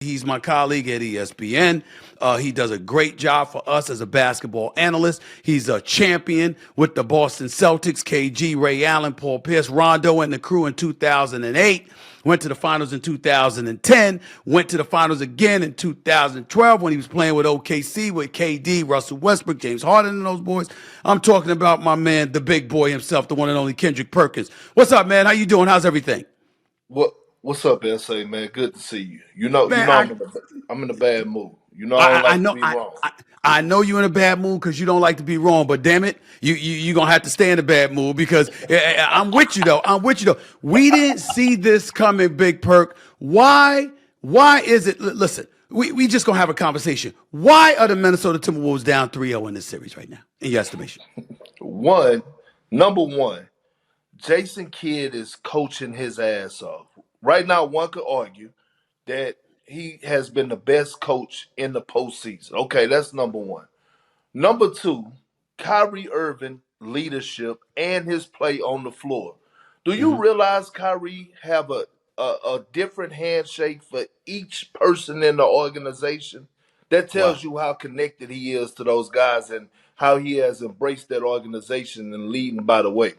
He's my colleague at ESPN. He does a great job for us as a basketball analyst. He's a champion with the Boston Celtics, KG, Ray Allen, Paul Pierce, Rondo, and the crew in 2008. Went to the finals in 2010. Went to the finals again in 2012 when he was playing with OKC with KD, Russell Westbrook, James Harden, and those boys. I'm talking about my man, the big boy himself, the one and only Kendrick Perkins. What's up, man? How you doing? How's everything? What What's up, SA man? Good to see you. Man, I'm in a bad mood. I don't I like to know be wrong. I know you're in a bad mood because you don't like to be wrong, but damn it, you gonna have to stay in a bad mood because I'm with you though. I'm with you though. We didn't see this coming, Big Perk. Why is it? Listen, we just gonna have a conversation. Why are the Minnesota Timberwolves down 3-0 in this series right now, in your estimation? One, number one, Jason Kidd is coaching his ass off. Right now, one could argue that he has been the best coach in the postseason. Okay, that's number one. Number two, Kyrie Irving leadership and his play on the floor. Do you Hmm. realize Kyrie have a different handshake for each person in the organization? That Wow. tells you how connected he is to those guys and how he has embraced that organization and leading by the way.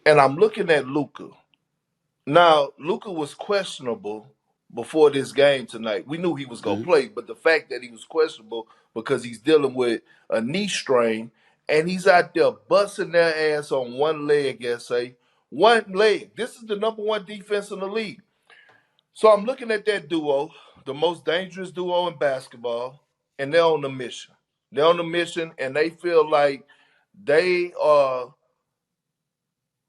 And I'm looking at Luca. Now, Luca was questionable before this game tonight. We knew he was going to Hmm. play, but the fact that he was questionable because he's dealing with a knee strain and he's out there busting their ass on one leg, SA. One leg. This is the number one defense in the league. So I'm looking at that duo, the most dangerous duo in basketball, and they're on a mission. They're on a mission, and they feel like they are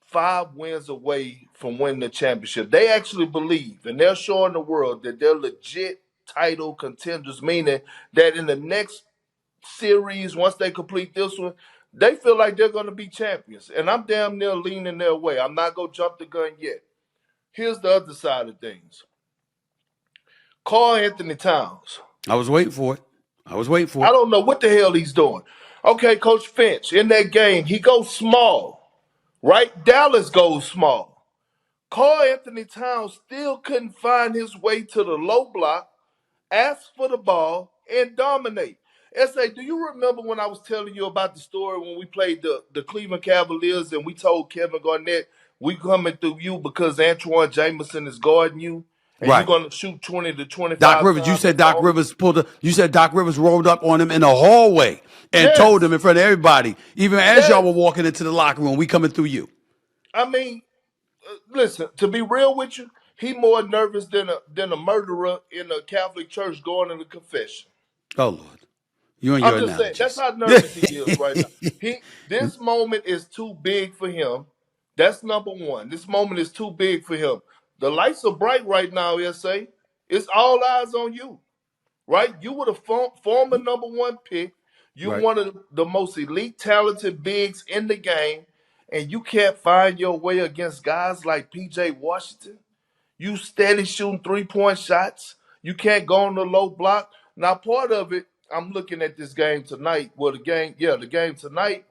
5 wins away from winning the championship. They actually believe, and they're showing the world that they're legit title contenders, meaning that in the next series, once they complete this one, they feel like they're going to be champions. And I'm damn near leaning their way. I'm not going to jump the gun yet. Here's the other side of things. Carl Anthony Towns. I was waiting for it. I was waiting for I it. don't know what the hell he's doing. Okay, Coach Finch, in that game, he goes small, right? Dallas goes small. Carl Anthony Towns still couldn't find his way to the low block, ask for the ball, and dominate. SA, do you remember when I was telling you about the story when we played the Cleveland Cavaliers and we told Kevin Garnett, we coming through you because Antoine Jameson is guarding you and you're Right. going to shoot 20 to Doc 25 Rivers, you times said at the Doc hole? Rivers you said Doc Rivers rolled up on him in the hallway and told him Yes, in front of everybody, even as y'all yes. were walking into the locker room, we coming through you. I mean, listen, to be real with you, he more nervous than a murderer in a Catholic church going to the confession. Oh, Lord. You and I'm your just saying that's analogies. how nervous he is right now. This moment is too big for him. That's number one. This moment is too big for him. The lights are bright right now, SA. It's all eyes on you, right? You were the former number one pick. You Right. one of the most elite, talented bigs in the game, and you can't find your way against guys like PJ Washington. You steady shooting 3-point shots. You can't go on the low block. Now, part of it, I'm looking at this game tonight. Well, the game tonight.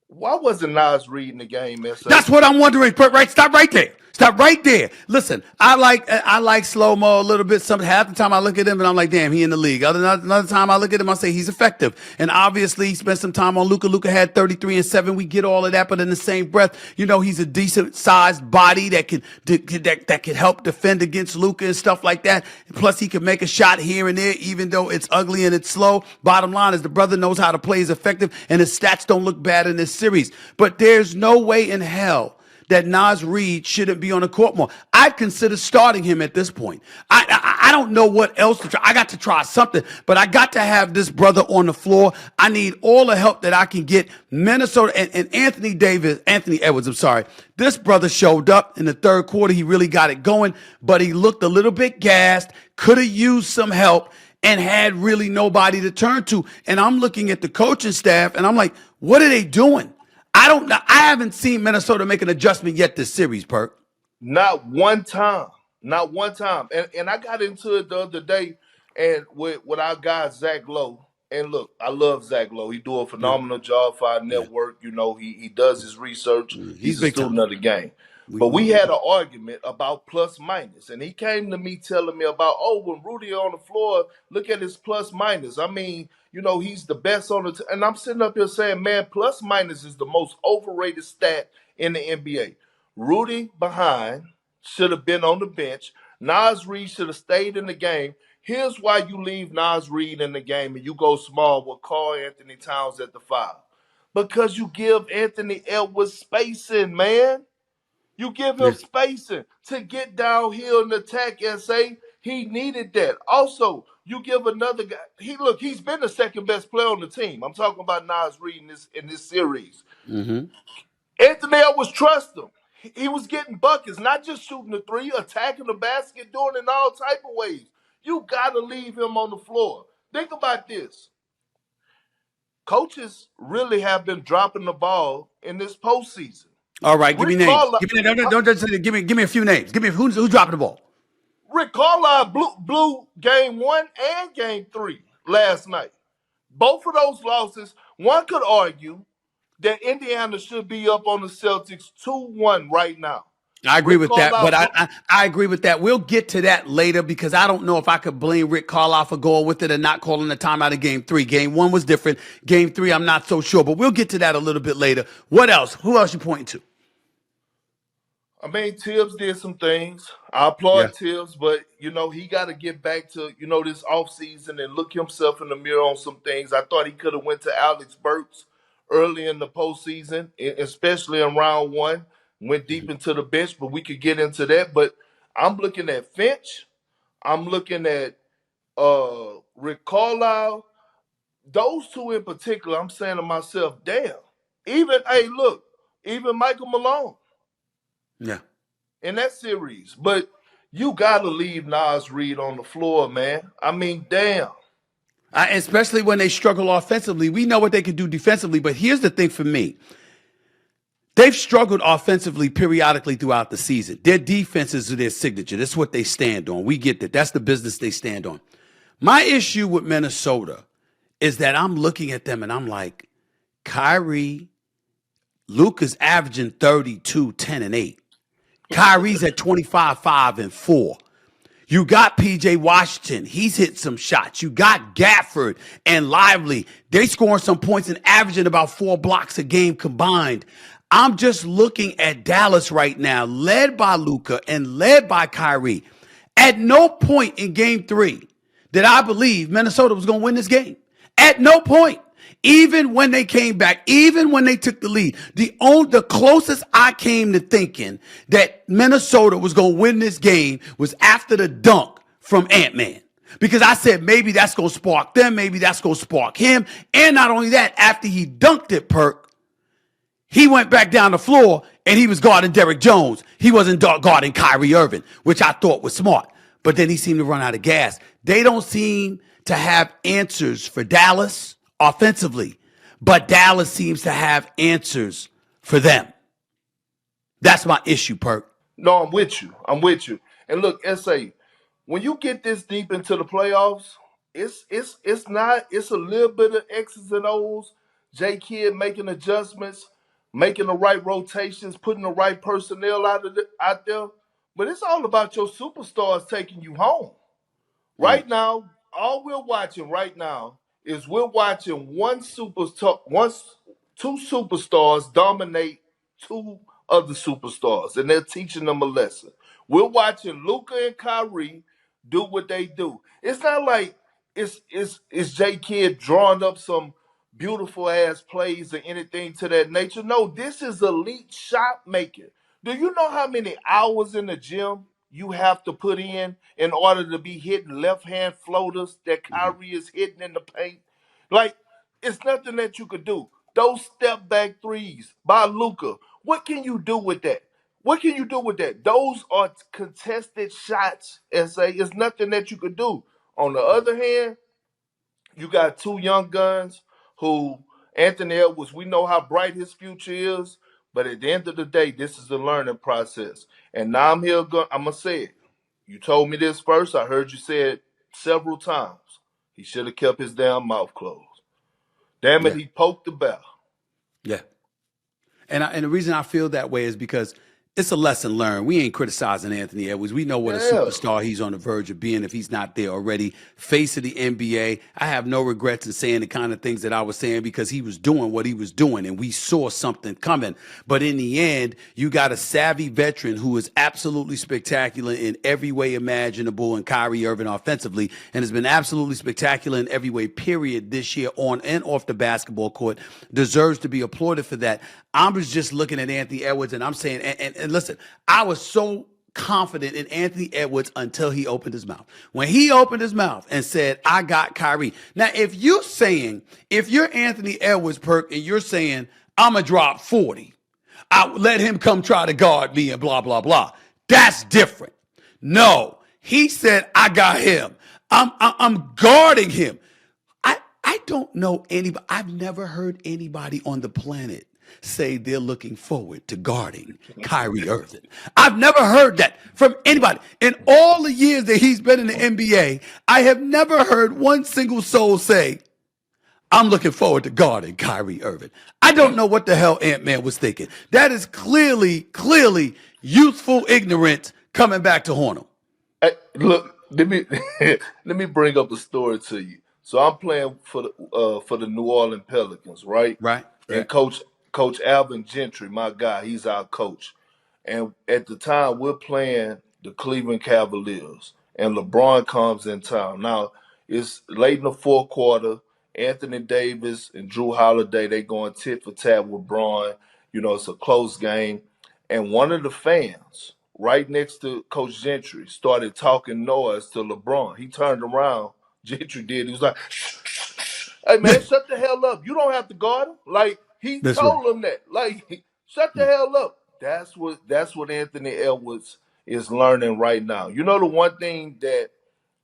Why wasn't Nas reading the game, SA? That's what I'm wondering. Right, stop right there. Stop right there. Listen, I like slow mo a little bit. Some half the time I look at him and I'm like, damn, he in the league. Another time I look at him, I say he's effective. And obviously, he spent some time on Luca. Luca had 33 and 7. We get all of that, but in the same breath, he's a decent sized body that can help defend against Luca and stuff like that. Plus, he can make a shot here and there, even though it's ugly and it's slow. Bottom line is the brother knows how to play. He's effective, and his stats don't look bad in this series. But there's no way in hell that Nas Reed shouldn't be on the court more. I'd consider starting him at this point. I don't know what else to try. I got to try something, but I got to have this brother on the floor. I need all the help that I can get. Minnesota and Anthony Edwards, I'm sorry. This brother showed up in the third quarter. He really got it going, but he looked a little bit gassed, could have used some help, and had really nobody to turn to. And I'm looking at the coaching staff, and I'm like, what are they doing? I don't know. I haven't seen Minnesota make an adjustment yet this series, Perk. Not one time. Not one time. And I got into it the other day and with our guy Zach Lowe. And look, I love Zach Lowe. He do a Yeah, phenomenal job for our yeah. network. He does his research. He's He's a big time. student of the game. But we had an argument about plus minus, and he came to me telling me about, oh, when Rudy on the floor, look at his plus minus. I mean, he's the best on and I'm sitting up here saying, man, plus minus is the most overrated stat in the NBA. Rudy behind should have been on the bench. Nas Reed should have stayed in the game. Here's why you leave Nas Reed in the game and you go small with Karl Anthony Towns at the 5. Because you give Anthony Edwards spacing, man. You give him Yeah. spacing to get downhill and attack SA. He needed that. Also, you give another guy. He's been the second best player on the team. I'm talking about Nas Reed in this series. Mm-hmm. Anthony Edwards trust him. He was getting buckets, not just shooting the three, attacking the basket, doing it in all type of ways. You gotta leave him on the floor. Think about this. Coaches really have been dropping the ball in this postseason. All right, give me Rick names. Carlisle, Give me don't just give me a few names. Give me who's dropping the ball. Rick Carlisle blew game 1 and game 3 last night. Both of those losses, one could argue that Indiana should be up on the Celtics 2-1 right now. I agree Rick with that, but Carlisle, I agree with that. We'll get to that later because I don't know if I could blame Rick Carlisle for going with it and not calling the timeout in game 3. Game 1 was different. Game 3, I'm not so sure, but we'll get to that a little bit later. What else? Who else you pointing to? I mean, Tibbs did some things. I applaud Tibbs, but he got to get back to this offseason and look himself in the mirror on some things. I thought he could have went to Alex Burks early in the postseason, especially in round 1. Went deep into the bench, but we could get into that. But I'm looking at Finch. I'm looking at Rick Carlisle. Those two in particular, I'm saying to myself, damn. Even Michael Malone. Yeah. In that series. But you got to leave Nas Reed on the floor, man. I mean, damn. Especially when they struggle offensively. We know what they can do defensively, but here's the thing for me. They've struggled offensively periodically throughout the season. Their defenses are their signature. That's what they stand on. We get that. That's the business they stand on. My issue with Minnesota is that I'm looking at them and I'm like, Kyrie, Luka's averaging 32, 10, and 8. Kyrie's at 25, 5, and 4. You got PJ Washington. He's hit some shots. You got Gafford and Lively. They scoring some points and averaging about 4 blocks a game combined. I'm just looking at Dallas right now, led by Luka and led by Kyrie. At no point in game 3 did I believe Minnesota was going to win this game. At no point. Even when they came back, even when they took the lead, the closest I came to thinking that Minnesota was going to win this game was after the dunk from Ant-Man. Because I said maybe that's going to spark them, maybe that's going to spark him. And not only that, after he dunked it, Perk, he went back down the floor and he was guarding Derrick Jones. He wasn't guarding Kyrie Irving, which I thought was smart. But then he seemed to run out of gas. They don't seem to have answers for Dallas offensively, but Dallas seems to have answers for them. That's my issue, Perk. No, I'm with you. And look, SA, when you get this deep into the playoffs, it's a little bit of X's and O's. J Kidd making adjustments, making the right rotations, putting the right personnel out there. But it's all about your superstars taking you home. Right now, all we're watching right now is we're watching two superstars dominate two other superstars, and they're teaching them a lesson. We're watching Luka and Kyrie do what they do. It's not like it's J Kidd drawing up some beautiful ass plays or anything to that nature. No, this is elite shot making. Do you know how many hours in the gym you have to put in order to be hitting left-hand floaters that Kyrie is hitting in the paint? Like, it's nothing that you could do. Those step-back threes by Luka, what can you do with that? What can you do with that? Those are contested shots, SA. It's nothing that you could do. On the other hand, you got two young guns who, Anthony Edwards, we know how bright his future is, but at the end of the day, this is a learning process. And now I'm going to say it. You told me this first. I heard you say it several times. He should have kept his damn mouth closed. Damn it, he poked the bear. Yeah. And the reason I feel that way is because it's a lesson learned. We ain't criticizing Anthony Edwards. We know what a Yeah. superstar he's on the verge of being if he's not there already. Face of the NBA. I have no regrets in saying the kind of things that I was saying because he was doing what he was doing and we saw something coming. But in the end, you got a savvy veteran who is absolutely spectacular in every way imaginable in Kyrie Irving offensively and has been absolutely spectacular in every way, period, this year on and off the basketball court. Deserves to be applauded for that. I was just looking at Anthony Edwards and I'm saying, and listen, I was so confident in Anthony Edwards until he opened his mouth. When he opened his mouth and said, I got Kyrie. Now, if you're Anthony Edwards, Perk, and you're saying, I'm going to drop 40, I let him come try to guard me and blah, blah, blah. That's different. No, he said, I got him. I'm guarding him. I don't know anybody. I've never heard anybody on the planet say they're looking forward to guarding Kyrie Irving. I've never heard that from anybody. In all the years that he's been in the NBA, I have never heard one single soul say, I'm looking forward to guarding Kyrie Irving. I don't know what the hell Ant-Man was thinking. That is clearly youthful ignorance coming back to haunt him. Hey, look, let me let me bring up a story to you. So I'm playing for the New Orleans Pelicans, right? Right? And Right. Coach Alvin Gentry, my guy, he's our coach. And at the time, we're playing the Cleveland Cavaliers, and LeBron comes in town. Now it's late in the fourth quarter. Anthony Davis and Drew Holiday, they going tit for tat with Braun. You know, it's a close game. And one of the fans right next to Coach Gentry started talking noise to LeBron. He turned around. Gentry did. He was like, shh, shh, shh. Hey, man, shut the hell up. You don't have to guard him. Like, he That's right. told him that. Like, shut the hell up. That's what Anthony Edwards is learning right now. You know the one thing that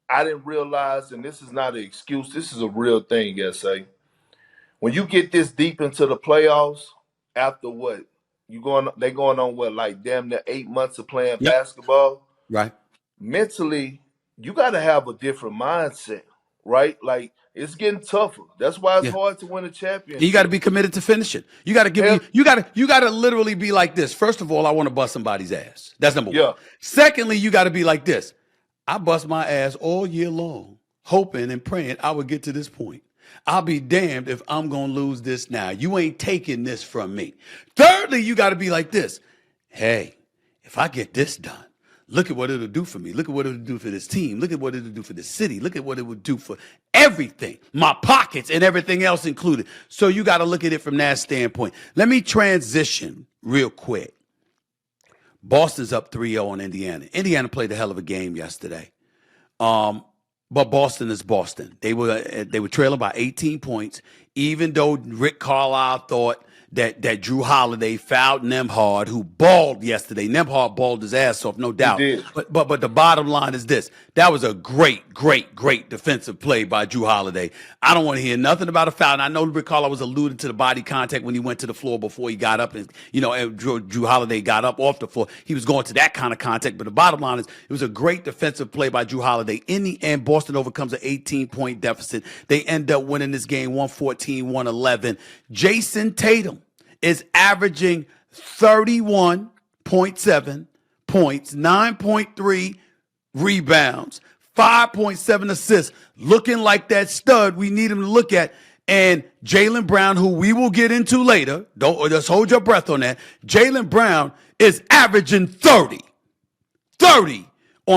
I didn't realize, and this is not an excuse, this is a real thing, SA. When you get this deep into the playoffs, after what? They going on what, like damn near 8 months of playing Yep. basketball? Right. Mentally, you gotta have a different mindset, right? Like it's getting tougher. That's why it's Yeah. hard to win a And you got to championship. be committed to finishing. You got to give Hell, me. You got to literally be like this. First of all, I want to bust somebody's ass. That's number one. yeah. Secondly, you got to be like this. I bust my ass all year long, hoping and praying I would get to this point. I'll be damned if I'm gonna lose this now. You ain't taking this from me. Thirdly, you got to be like this. Hey, if I get this done, look at what it'll do for me. Look at what it'll do for this team. Look at what it'll do for the city. Look at what it would do for everything, my pockets and everything else included. So you got to look at it from that standpoint. Let me transition real quick. Boston's up 3-0 on Indiana. Indiana played a hell of a game yesterday. But Boston is Boston. They were trailing by 18 points, even though Rick Carlisle thought that Drew Holiday fouled Nembhard, who balled yesterday. Nembhard balled his ass off, no He doubt. did. But the bottom line is this. That was a great defensive play by Drew Holiday. I don't want to hear nothing about a foul. And I know Rick Carlisle was alluding to the body contact when he went to the floor before he got up. And, Drew Holiday got up off the floor. He was going to that kind of contact. But the bottom line is it was a great defensive play by Drew Holiday. In the end, Boston overcomes an 18-point deficit. They end up winning this game 114-111. Jason Tatum is averaging 31.7 points, 9.3 rebounds, 5.7 assists, looking like that stud we need him to look at. And Jaylen Brown, who we will get into later, don't just hold your breath on that. Jaylen Brown is averaging 30 on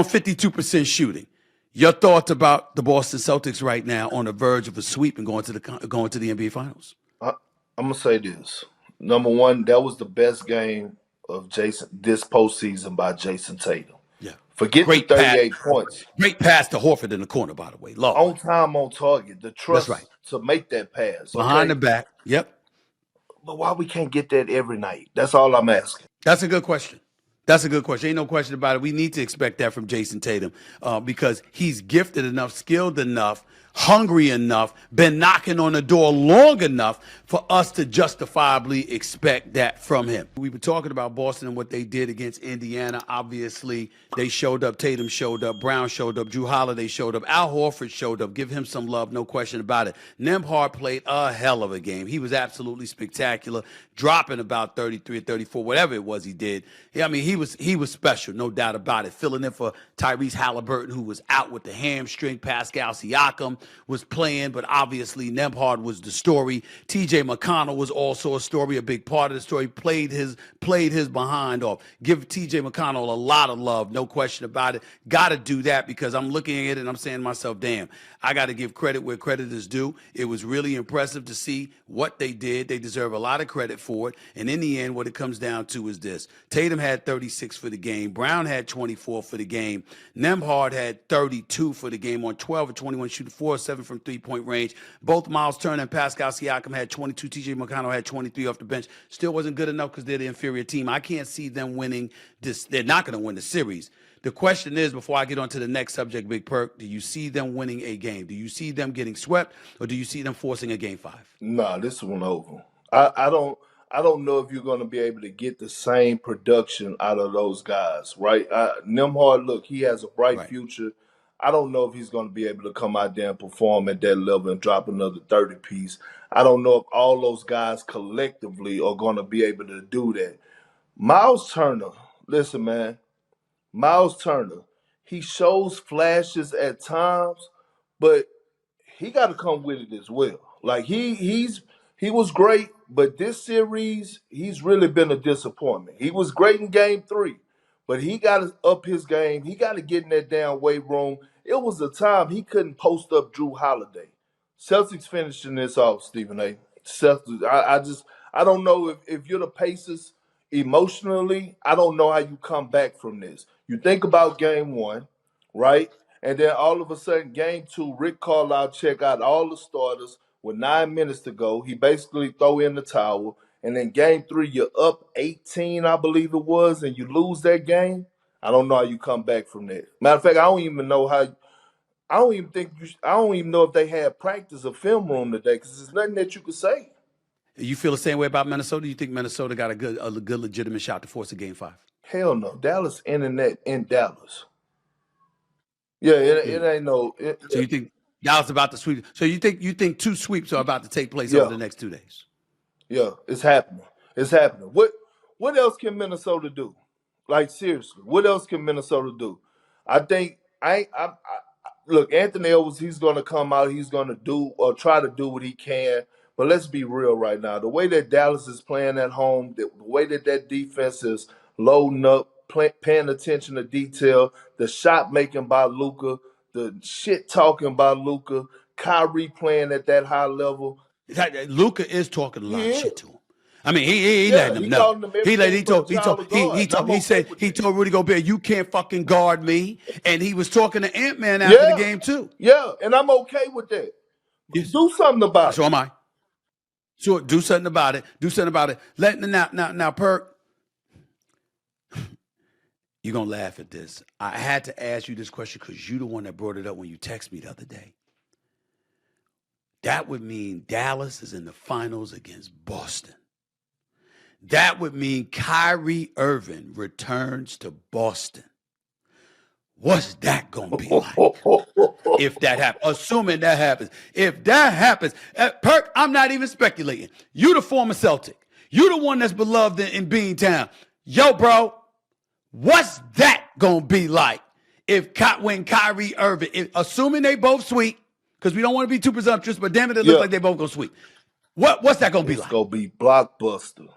52% shooting. Your thoughts about the Boston Celtics right now on the verge of a sweep and going to the NBA Finals? I'm gonna say this. Number one, that was the best game of this postseason by Jason Tatum. Yeah. Forget Great the pass. 38 points. Great pass to Horford in the corner, by the way. Lord. On time, on target. The That's trust right. to make that pass. Behind the Okay. back. Yep. But why we can't get that every night? That's all I'm asking. That's a good question. Ain't no question about it. We need to expect that from Jason Tatum because he's gifted enough, skilled enough, hungry enough, been knocking on the door long enough for us to justifiably expect that from him. We were talking about Boston and what they did against Indiana. Obviously, they showed up. Tatum showed up. Brown showed up. Drew Holiday showed up. Al Horford showed up. Give him some love, no question about it. Nembhard played a hell of a game. He was absolutely spectacular, dropping about 33 or 34, whatever it was he did. Yeah, I mean, he was special, no doubt about it. Filling in for Tyrese Halliburton, who was out with the hamstring. Pascal Siakam was playing, but obviously Nembhard was the story. TJ McConnell was also a story, a big part of the story. Played his behind off. Give TJ McConnell a lot of love, no question about it. Got to do that because I'm looking at it and I'm saying to myself, damn, I got to give credit where credit is due. It was really impressive to see what they did. They deserve a lot of credit for it. And in the end, what it comes down to is this. Tatum had 36 for the game. Brown had 24 for the game. Nembhard had 32 for the game on 12 of 21, shooting 4 of 7 from three-point range. Both Miles Turner and Pascal Siakam had 22. TJ McConnell had 23 off the bench. Still wasn't good enough because they're the inferior team. I can't see them winning this. They're not going to win the series. The question is, before I get on to the next subject, Big Perk, do you see them winning a game? Do you see them getting swept, or do you see them forcing a game 5? Nah, this one over. I don't know if you're going to be able to get the same production out of those guys, right? Nembhard, look, he has a bright Right. future. I don't know if he's going to be able to come out there and perform at that level and drop another 30 piece. I don't know if all those guys collectively are going to be able to do that. Miles Turner, listen, man. Miles Turner, he shows flashes at times, but he got to come with it as well. Like he was great, but this series he's really been a disappointment. He was great in Game 3, but he got to up his game. He got to get in that damn weight room. It was a time he couldn't post up Drew Holiday. Celtics finishing this off, Stephen A. Celtics. I don't know if you're the Pacers emotionally. I don't know how you come back from this. You think about Game 1, right? And then all of a sudden, Game 2, Rick Carlisle check out all the starters with 9 minutes to go. He basically throw in the towel. And then Game 3, you're up 18, I believe it was, and you lose that game. I don't know how you come back from that. Matter of fact, I don't even know how. I don't even think I don't even know if they had practice or film room today because there's nothing that you could say. You feel the same way about Minnesota? You think Minnesota got a good legitimate shot to force a game 5? Hell no, Dallas internet in Dallas. Yeah, it ain't no. So you think Dallas about to sweep? So you think 2 sweeps are about to take place Yeah. over the next 2 days? Yeah, it's happening. It's happening. What else can Minnesota do? Like seriously, what else can Minnesota do? I think I look, Anthony Edwards, he's gonna come out, he's gonna do or try to do what he can. But let's be real right now. The way that Dallas is playing at home, the way that defense is loading up, paying attention to detail, the shot making by Luka, the shit talking by Luka, Kyrie playing at that high level. Luka is talking a lot He of is. shit to him. I mean, he Yeah, letting him he know. calling him everything but a child of God, and I'm He okay said with he that. told Rudy Gobert, "You can't fucking guard me," and he was talking to Ant-Man after the game too. Yeah, and I'm okay with that. Yes. Do something about So it. am I. So do something about it. Do something about it. Now, Perk, you're gonna laugh at this. I had to ask you this question because you're the one that brought it up when you texted me the other day. That would mean Dallas is in the finals against Boston. That would mean Kyrie Irving returns to Boston. What's that going to be like if that happens? Assuming that happens. If that happens, Perk, I'm not even speculating. You the former Celtic. You the one that's beloved in Beantown. Yo, bro, what's that going to be like when Kyrie Irving, assuming they both sweep, because we don't want to be too presumptuous, but damn it, it looks like they both going to sweep. What's that going to be It's like? gonna be blockbuster.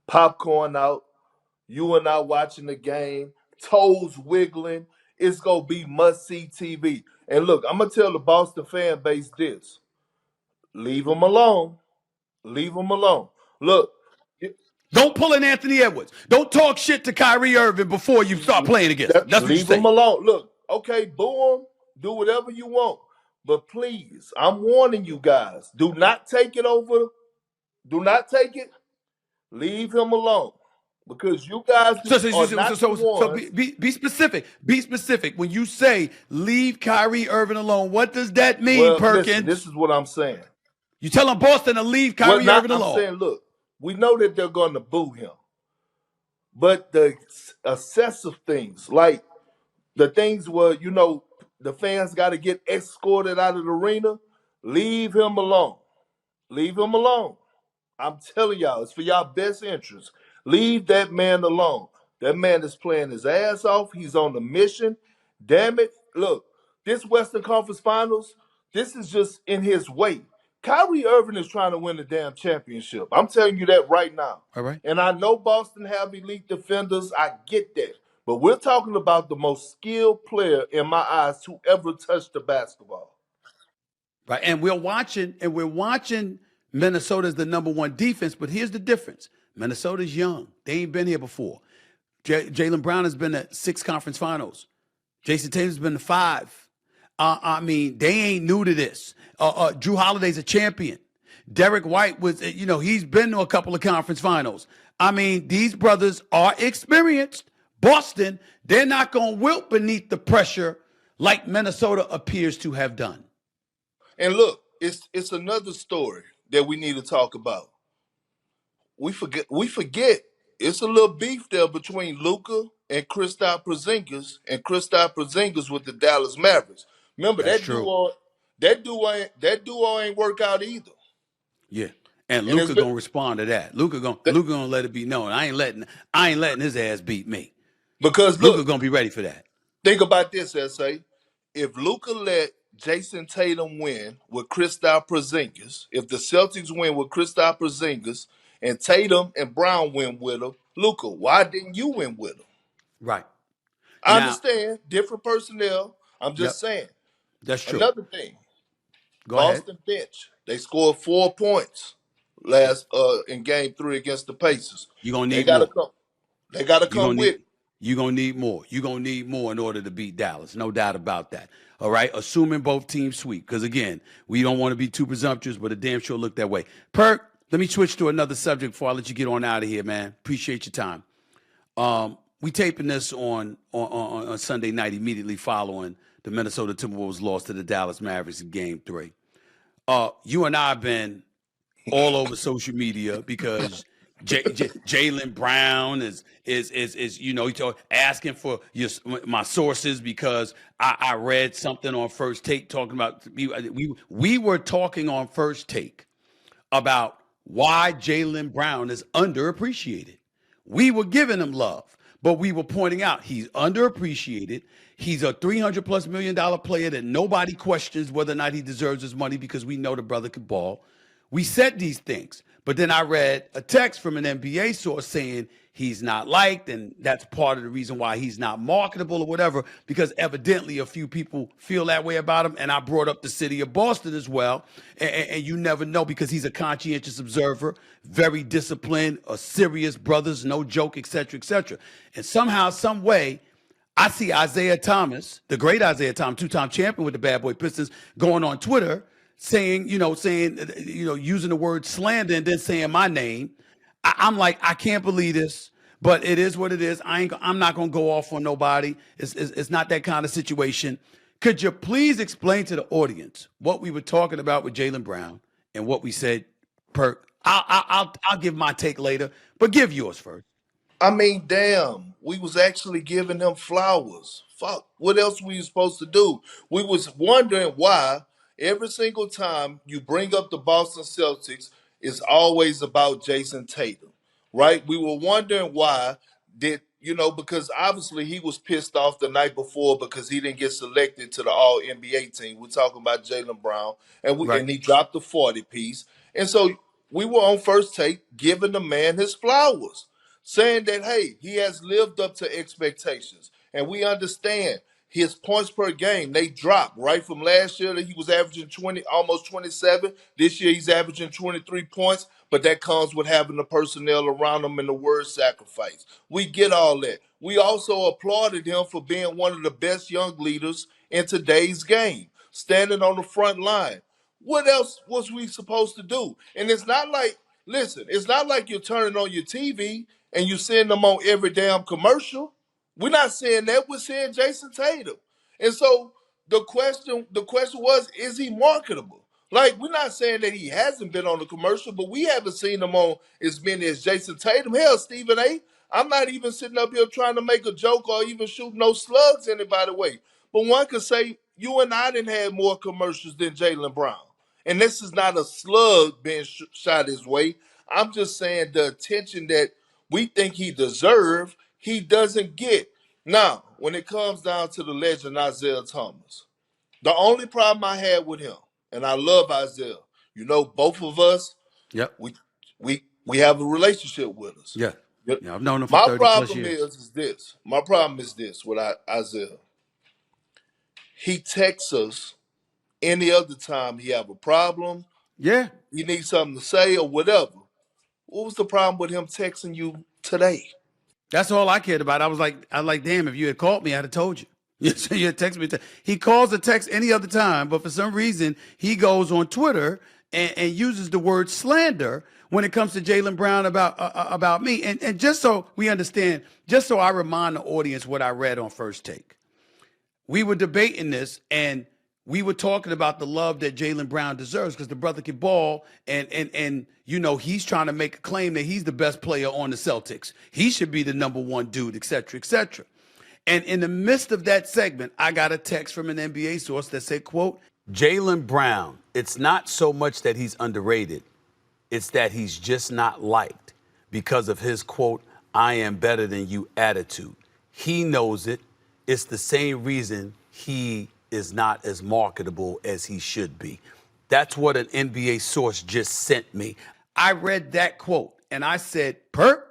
Popcorn out. You and I watching the game. Toes wiggling. It's gonna be must-see TV. And look, I'm gonna tell the Boston fan base this: leave them alone. Leave them alone. Look, Don't pull an Anthony Edwards. Don't talk shit to Kyrie Irving before you start playing against him. That's what you leave say. them alone. Look, okay, boo them. Do whatever you want. But please, I'm warning you guys: do not take it over. Do not take it. Leave him alone. because you guys So, so, so, are so, not the so, so ones. be specific. Be specific. When you say leave Kyrie Irving alone, what does that mean, Well, listen, this Perkins? is what I'm saying. You telling Boston to leave Well, Kyrie not Irving I'm alone. saying, look, we know that they're going to boo him, but the excessive things, like the things where the fans got to get escorted out of the arena, leave him alone. Leave him alone. I'm telling y'all, it's for y'all best interest. Leave that man alone. That man is playing his ass off. He's on the mission. Damn it. Look, this Western Conference Finals, this is just in his way. Kyrie Irving is trying to win the damn championship. I'm telling you that right now. All right. And I know Boston have elite defenders. I get that. But we're talking about the most skilled player in my eyes to ever touch the basketball. Right. And we're watching Minnesota as the number one defense, but here's the difference. Minnesota's young. They ain't been here before. Jaylen Brown has been to 6 conference finals. Jason Tatum's been to 5. I mean, they ain't new to this. Drew Holiday's a champion. Derek White was, he's been to a couple of conference finals. I mean, these brothers are experienced. Boston, they're not going to wilt beneath the pressure like Minnesota appears to have done. And look, it's another story that we need to talk about. We forget it's a little beef there between Luka and Kristaps Porzingis with the Dallas Mavericks. Remember That's that true. duo ain't work out either. Yeah. And And it's Luka been, gonna respond to that. Luka gonna let it be known. I ain't letting his ass beat me. because Luka look, gonna be ready for that. think about this, SA. If Luka let Jason Tatum win with Kristaps Porzingis, if the Celtics win with Kristaps Porzingis, and Tatum and Brown win with him, Luka, why didn't you win with him? Right. I Now, understand different personnel. I'm just yep, saying. that's true. Another thing, Go ahead. Boston bench. They scored 4 points last in game 3 against the Pacers. You're gonna They need gotta more. come. They gotta You're come gonna with need it. you're gonna need more. You're gonna need more in order to beat Dallas. No doubt about that. All right. Assuming both teams sweep. Because again, we don't want to be too presumptuous, but it damn sure look that way. Perk, let me switch to another subject before I let you get on out of here, man. Appreciate your time. We taping this on Sunday night immediately following the Minnesota Timberwolves loss to the Dallas Mavericks in Game 3. You and I have been all over social media because Jaylen Brown is asking for my sources because I read something on First Take talking about we were talking on First Take about why Jaylen Brown is underappreciated. We were giving him love, but we were pointing out he's underappreciated. He's a $300+ million player that nobody questions whether or not he deserves his money because we know the brother can ball. We said these things, but then I read a text from an NBA source saying he's not liked, and that's part of the reason why he's not marketable or whatever, because evidently a few people feel that way about him. And I brought up the city of Boston as well, and you never know because he's a conscientious observer, very disciplined, a serious brothers, no joke, etc., etc. And somehow, some way, I see Isaiah Thomas, the great Isaiah Thomas, 2-time champion with the Bad Boy Pistons, going on Twitter saying, using the word slander and then saying my name. I'm like, I can't believe this, but it is what it is. I'm not gonna go off on nobody. It's not that kind of situation. Could you please explain to the audience what we were talking about with Jaylen Brown and what we said, Perk? I'll give my take later, but give yours first. I mean, damn, we was actually giving them flowers. Fuck, what else were you supposed to do? We was wondering why every single time you bring up the Boston Celtics, it's always about Jason Tatum, right? We were wondering why because obviously he was pissed off the night before because he didn't get selected to the All NBA team. We're talking about Jaylen Brown, Right. and he dropped the 40 piece, and so we were on First Take giving the man his flowers, saying that, hey, he has lived up to expectations. And we understand his points per game, they dropped right from last year that he was averaging 20, almost 27. This year he's averaging 23 points, but that comes with having the personnel around him and the word sacrifice. We get all that. We also applauded him for being one of the best young leaders in today's game, standing on the front line. What else was we supposed to do? And it's not like, listen, it's not like you're turning on your TV and you seeing them on every damn commercial. We're not saying that. We're saying Jason Tatum. And so the question was, is he marketable? Like, we're not saying that he hasn't been on the commercial, but we haven't seen him on as many as Jason Tatum. Hell, Stephen A. I'm not even sitting up here trying to make a joke or even shoot no slugs anybody way. But one could say you and I didn't have more commercials than Jaylen Brown. And this is not a slug being shot his way. I'm just saying the attention that we think he deserves, he doesn't get. Now, when it comes down to the legend Isaiah Thomas, the only problem I had with him, and I love Isaiah, both of us, Yep. we have a relationship with us. Yeah. Yep. Yeah. I've known him for My 30 plus problem years. is this. My problem is this with Isaiah. He texts us any other time he have a problem, Yeah. he needs something to say or whatever. What was the problem with him texting you today? That's all I cared about. I was like, damn, if you had called me, I'd have told you. You had texted me. He calls a text any other time, but for some reason, he goes on Twitter and uses the word slander when it comes to Jaylen Brown about me. And just so we understand, just so I remind the audience what I read on First Take. We were debating this, and we were talking about the love that Jaylen Brown deserves because the brother can ball, and he's trying to make a claim that he's the best player on the Celtics. He should be the number one dude, et cetera, et cetera. And in the midst of that segment, I got a text from an NBA source that said, quote, Jaylen Brown, it's not so much that he's underrated. It's that he's just not liked because of his, quote, I am better than you attitude. He knows it. It's the same reason he is not as marketable as he should be. That's what an NBA source just sent me. I read that quote and I said, Perk,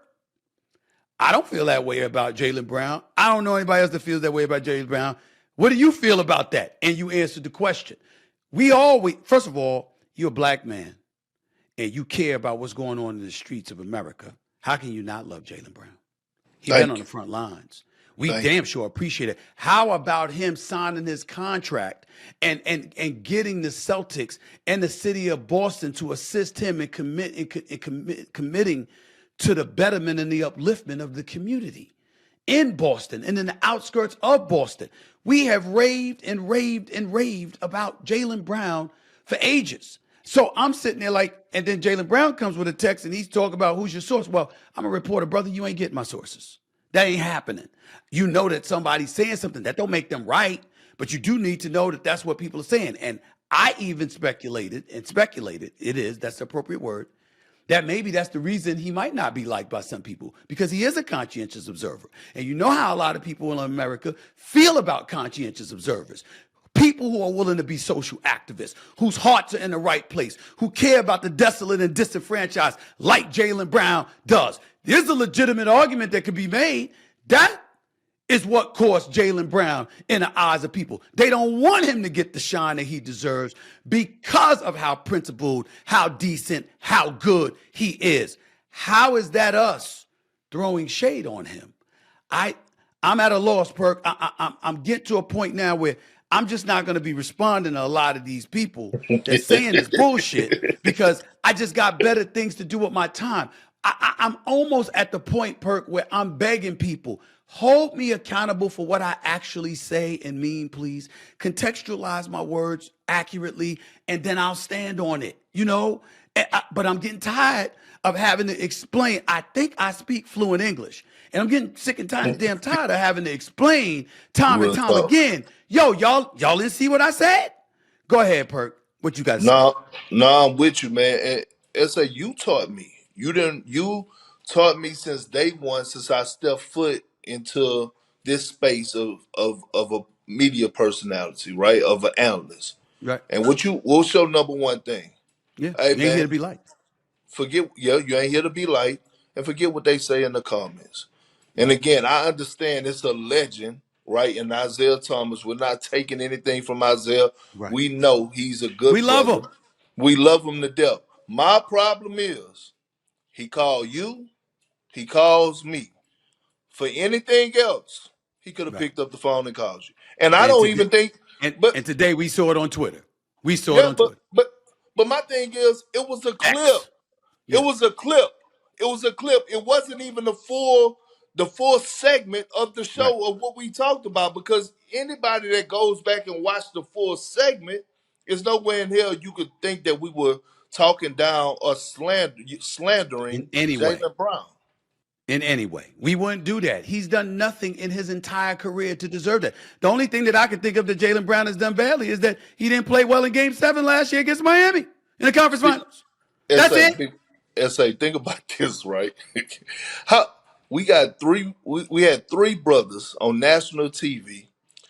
I don't feel that way about Jaylen Brown. I don't know anybody else that feels that way about Jaylen Brown. What do you feel about that? And you answered the question. First of all, you're a black man and you care about what's going on in the streets of America. How can you not love Jaylen Brown? He's been on the front lines. We damn sure appreciate it. How about him signing his contract and getting the Celtics and the city of Boston to assist him in committing to the betterment and the upliftment of the community in Boston and in the outskirts of Boston? We have raved and raved and raved about Jaylen Brown for ages. So I'm sitting there like, and then Jaylen Brown comes with a text and he's talking about who's your source. Well, I'm a reporter, brother. You ain't getting my sources. That ain't happening. You know that somebody's saying something. That don't make them right, but you do need to know that that's what people are saying. And I even speculated, that's the appropriate word, that maybe that's the reason he might not be liked by some people, because he is a conscientious observer. And you know how a lot of people in America feel about conscientious observers. People who are willing to be social activists, whose hearts are in the right place, who care about the desolate and disenfranchised like Jaylen Brown does. There's a legitimate argument that could be made. That is what cost Jaylen Brown in the eyes of people. They don't want him to get the shine that he deserves because of how principled, how decent, how good he is. How is that us throwing shade on him? I'm at a loss, Perk. I'm getting to a point now where I'm just not going to be responding to a lot of these people that's saying this bullshit because I just got better things to do with my time. I'm almost at the point, Perk, where I'm begging people, hold me accountable for what I actually say and mean, please. Contextualize my words accurately, and then I'll stand on it, But I'm getting tired of having to explain. I think I speak fluent English, and I'm getting sick and damn tired of having to explain time and time again. Yo, y'all didn't see what I said? Go ahead, Perk. What you got to say? No, I'm with you, man. It's you taught me. You taught me since day one, since I stepped foot into this space of a media personality, right? Of an analyst. Right. And what's your number one thing? Yeah. Hey, you ain't here to be liked. You ain't here to be liked, and forget what they say in the comments. And again, I understand it's a legend, right? And Isaiah Thomas, we're not taking anything from Isaiah. Right. We know he's a good We love brother. him. We love him to death. My problem is he called you, he calls me. For anything else, he could have picked up the phone and called you. And I don't even think and today we saw it on Twitter. We saw it on Twitter. But my thing is, it was a clip. Yeah. It was a clip. It was a clip. It wasn't even the full segment of the Right. show of what we talked about, because anybody that goes back and watch the full segment, is nowhere in hell you could think that we were talking down or slandering In any way. Jaylen Brown. In any way. We wouldn't do that. He's done nothing in his entire career to deserve that. The only thing that I can think of that Jaylen Brown has done badly is that he didn't play well in Game 7 last year against Miami in the conference finals. That's SA, it. SA, think about this, right? How we had three brothers on national TV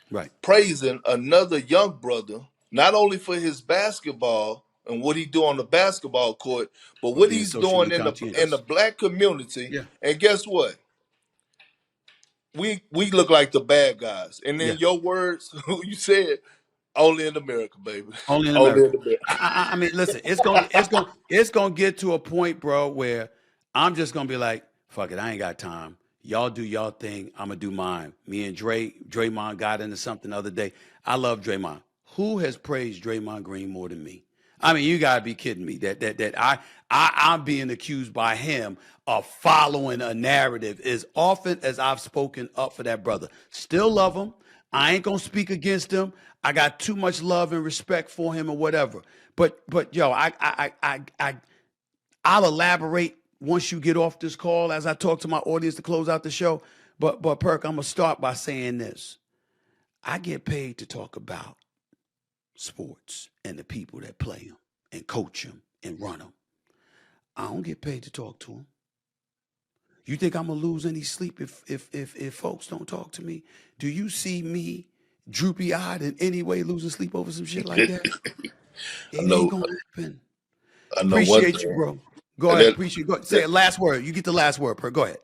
Right. praising another young brother, not only for his basketball and what he do on the basketball court, but But what being he's doing socially in the conscientious. black community. Yeah. And guess what? We look like the bad guys. And Yeah. in your words, you said, only in America, baby. Only in Only America. in America. I mean, listen, it's gonna get to a point, bro, where I'm just gonna be like, fuck it, I ain't got time. Y'all do y'all thing. I'm gonna do mine. Me and Draymond got into something the other day. I love Draymond. Who has praised Draymond Green more than me? I mean, you gotta be kidding me. I'm being accused by him of following a narrative as often as I've spoken up for that brother. Still love him. I ain't gonna speak against him. I got too much love and respect for him or whatever. But yo, I'll elaborate once you get off this call as I talk to my audience to close out the show. But Perk, I'm gonna start by saying this. I get paid to talk about sports and the people that play them and coach them and run them. I don't get paid to talk to them. You think I'm gonna lose any sleep if folks don't talk to me? Do you see me droopy eyed in any way losing sleep over some shit like that? I It ain't know gonna happen. I know one Appreciate you, thing. bro. Go And ahead. that, Appreciate. Go say that it. Last word. You get the last word, Per. Go ahead.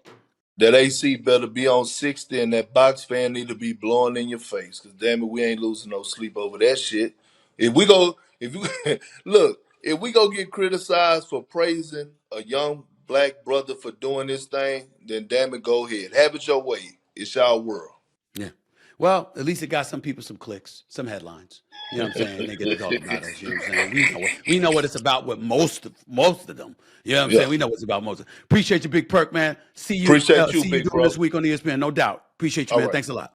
that AC better be on 60, and that box fan need to be blowing in your face. Cause damn it, we ain't losing no sleep over that shit. If you look, if we go get criticized for praising a young black brother for doing this thing, then damn it, go ahead. Have it your way. It's our world. Yeah. Well, at least it got some people some clicks, some headlines. You know what I'm saying? They get to talk about us. You know what I'm saying? We know what it's about with most of them. You know what I'm Yeah. saying? We know what it's about most of them. Appreciate you, Big Perk, man. See you Appreciate you, see you big doing bro. this week on ESPN, no doubt. Appreciate you, All man. right. Thanks a lot.